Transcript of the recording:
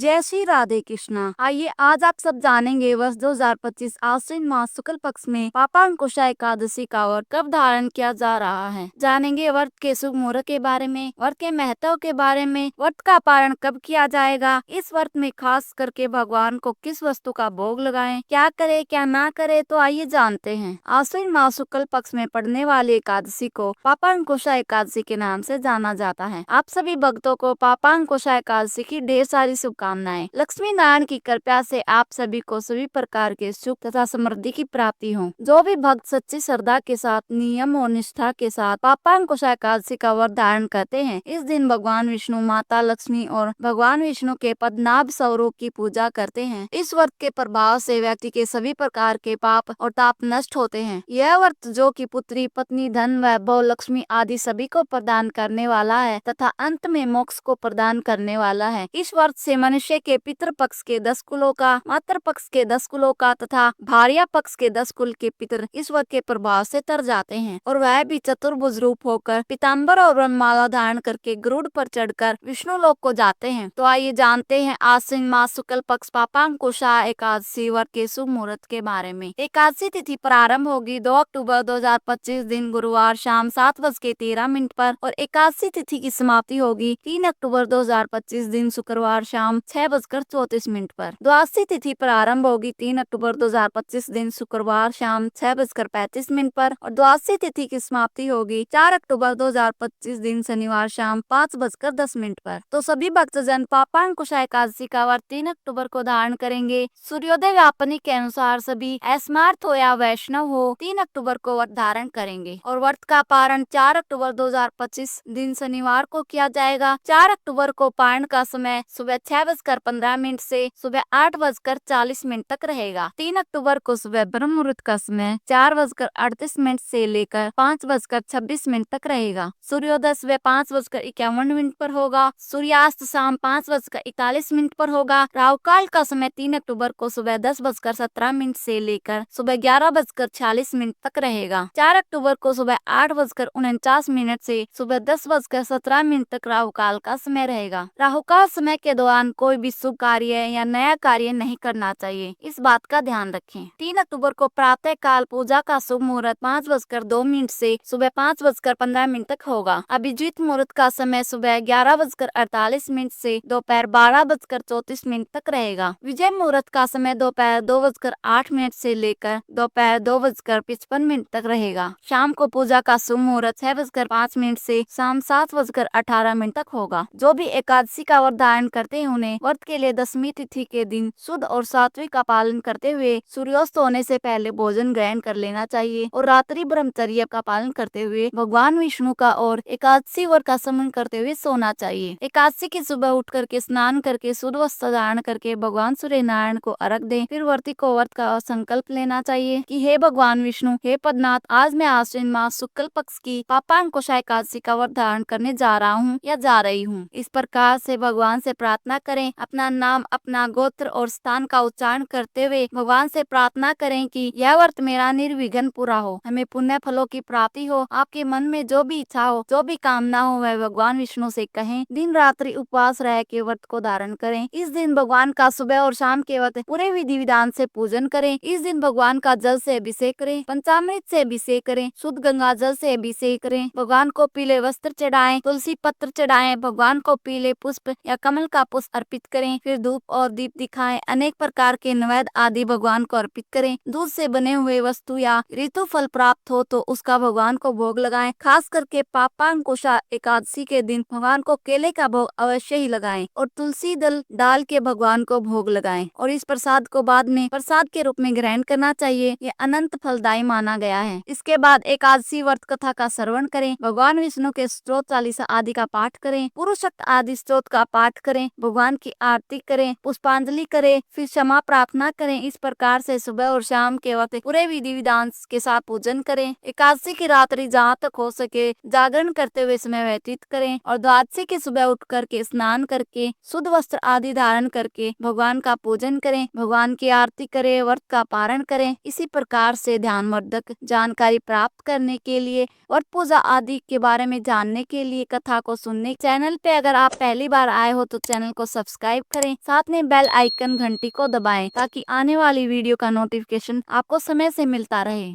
जय श्री राधे कृष्णा। आइए आज आप सब जानेंगे वर्ष 2025 आश्विन मास शुक्ल पक्ष में पापांकुशा एकादशी का व्रत कब धारण किया जा रहा है। जानेंगे व्रत के शुभ मुहूर्त के बारे में, व्रत के महत्व के बारे में, व्रत का पारण कब किया जाएगा, इस व्रत में खास करके भगवान को किस वस्तु का भोग लगाएं, क्या करे क्या ना करे, तो आइए जानते हैं। आश्विन मास शुक्ल पक्ष में पड़ने वाली एकादशी को पापांकुशा एकादशी के नाम से जाना जाता है। आप सभी भक्तों को पापांकुशा एकादशी की ढेर सारी शुभकामनाएं। लक्ष्मी नारायण की कृपा से आप सभी को सभी प्रकार के सुख तथा समृद्धि की प्राप्ति हो। जो भी भक्त सच्ची श्रद्धा के साथ, नियम और निष्ठा के साथ पापांकुशा एकादशी का व्रत धारण करते हैं, इस दिन भगवान विष्णु, माता लक्ष्मी और भगवान विष्णु के पद्मनाभ स्वरूप की पूजा करते हैं। इस व्रत के प्रभाव से व्यक्ति के सभी प्रकार के पाप और ताप नष्ट होते हैं। यह व्रत जो कि पुत्री, पत्नी, धन, वैभव, लक्ष्मी आदि सभी को प्रदान करने वाला है तथा अंत में मोक्ष को प्रदान करने वाला है। इस व्रत से मनुष्य के पितृ पक्ष के 10 कुलों का, मातृ पक्ष के 10 कुलों का तथा भार्या पक्ष के 10 कुल के पितर इस व्रत के प्रभाव से तर जाते हैं और वह भी चतुर्भुज रूप होकर पीताम्बर और ब्रह्ममाला धारण करके गरुड़ पर चढ़कर विष्णु लोक को जाते हैं। तो आइए जानते हैं आश्विन मास शुक्ल पक्ष पापांकुशा एकादशी व्रत के शुभ मुहूर्त के बारे में। एकादशी तिथि प्रारंभ होगी 2 अक्टूबर 2025 दिन गुरुवार शाम 7:13 पर और एकादशी तिथि की समाप्ति होगी 3 अक्टूबर 2025 दिन शुक्रवार शाम 6:34 पर। द्वादशी तिथि प्रारंभ होगी 3 अक्टूबर 2025 दिन शुक्रवार शाम 6:35 पर और द्वादशी तिथि की समाप्ति होगी 4 अक्टूबर 2025 दिन शनिवार शाम 5:10 पर। तो सभी भक्तजन पापांकुशा एकादशी का व्रत 3 अक्टूबर को धारण करेंगे। सूर्योदय व्यापनी के अनुसार सभी अस्मार्थ हो या वैष्णव हो 3 अक्टूबर को व्रत धारण करेंगे और व्रत का पारण 4 अक्टूबर 2025 दिन शनिवार को किया जाएगा। 4 अक्टूबर को पारण का समय सुबह 6:15 से सुबह 8:40 तक रहेगा। 3 अक्टूबर को सुबह ब्रह्म मुहूर्त का समय 4:38 से लेकर 5:26 तक रहेगा। सूर्योदय सुबह 5:51 पर होगा। सूर्यास्त शाम 5:41 पर होगा। राहु काल का समय 3 अक्टूबर को सुबह 10:17 से लेकर सुबह 11:46 तक रहेगा। 4 अक्टूबर को सुबह 8:49 से सुबह 10:17 तक राहु काल का समय रहेगा। राहु काल समय के दौरान कोई भी शुभ कार्य या नया कार्य नहीं करना चाहिए, इस बात का ध्यान रखें। 3 अक्टूबर को प्रातः काल पूजा का शुभ मुहूर्त 5:02 से सुबह 5:15 तक होगा। अभिजीत मुहूर्त का समय सुबह 11:48 से दोपहर 12:34 तक रहेगा। विजय मुहूर्त का समय दोपहर 2:08 से लेकर दोपहर 2:55 तक रहेगा। शाम को पूजा का शुभ मुहूर्त 6:05 से शाम 7:18 तक होगा। जो भी एकादशी का व्रत धारण करते हैं उन्हें व्रत के लिए दशमी तिथि के दिन शुद्ध और सात्विक का पालन करते हुए सूर्यास्त होने से पहले भोजन ग्रहण कर लेना चाहिए और रात्रि ब्रह्मचर्य का पालन करते हुए भगवान विष्णु का और एकादशी व्रत का स्मरण करते हुए सोना चाहिए। एकादशी की सुबह उठ करके स्नान करके शुद्ध वस्त्र धारण करके भगवान सूर्य नारायण को अर्घ दें। फिर व्रती को व्रत का संकल्प लेना चाहिए कि हे भगवान विष्णु, हे पद्मनाथ, आज मैं आश्विन मास शुक्ल पक्ष की पापांकुशा एकादशी का व्रत धारण करने जा रहा हूँ या जा रही हूँ। इस प्रकार से भगवान से प्रार्थना करें। अपना नाम, अपना गोत्र और स्थान का उच्चारण करते हुए भगवान से प्रार्थना करें कि यह व्रत मेरा निर्विघ्न पूरा हो, हमें पुण्य फलों की प्राप्ति हो। आपके मन में जो भी इच्छा हो, जो भी कामना हो, वह भगवान विष्णु से कहें। दिन रात्रि उपवास रह के व्रत को धारण करें। इस दिन भगवान का सुबह और शाम के वक्त पूरे विधि विधान से पूजन करें। इस दिन भगवान का जल से अभिषेक करें, पंचामृत से अभिषेक करें, शुद्ध गंगा जल से अभिषेक करें। भगवान को पीले वस्त्र चढ़ाएं, तुलसी पत्र चढ़ाएं, भगवान को पीले पुष्प या कमल का पुष्प अर्पित करें। फिर धूप और दीप दिखाएं, अनेक प्रकार के नैवेद्य आदि भगवान को अर्पित करें। दूध से बने हुए वस्तु या ऋतु फल प्राप्त हो तो उसका भगवान को भोग लगाएं। खास करके पापांकुशा एकादशी के दिन भगवान को केले का भोग अवश्य ही लगाएं और तुलसी दल डाल के भगवान को भोग लगाएं और इस प्रसाद को बाद में प्रसाद के रूप में ग्रहण करना चाहिए। ये अनंत फलदायी माना गया है। इसके बाद एकादशी व्रत कथा का श्रवण करें, भगवान विष्णु के स्तोत्र चालीसा आदि का पाठ करें, पुरुषोक्त आदि स्तोत्र का पाठ करें, भगवान की आरती करें, पुष्पांजलि करें, फिर क्षमा प्रार्थना करें। इस प्रकार से सुबह और शाम के वक्त पूरे विधि विधान के साथ पूजन करें। एकादशी की रात्रि जहाँ तक हो सके जागरण करते हुए समय व्यतीत करें और द्वादशी की सुबह उठ करके स्नान करके शुद्ध वस्त्र आदि धारण करके भगवान का पूजन करें, भगवान की आरती करें, व्रत का पारण करें। इसी प्रकार से ध्यानवर्धक जानकारी प्राप्त करने के लिए, व्रत पूजा आदि के बारे में जानने के लिए, कथा को सुनने, चैनल पे अगर आप पहली बार आए हो तो चैनल को सब्सक्राइब सब्सक्राइब करें, साथ में बेल आइकन घंटी को दबाएं ताकि आने वाली वीडियो का नोटिफिकेशन आपको समय से मिलता रहे।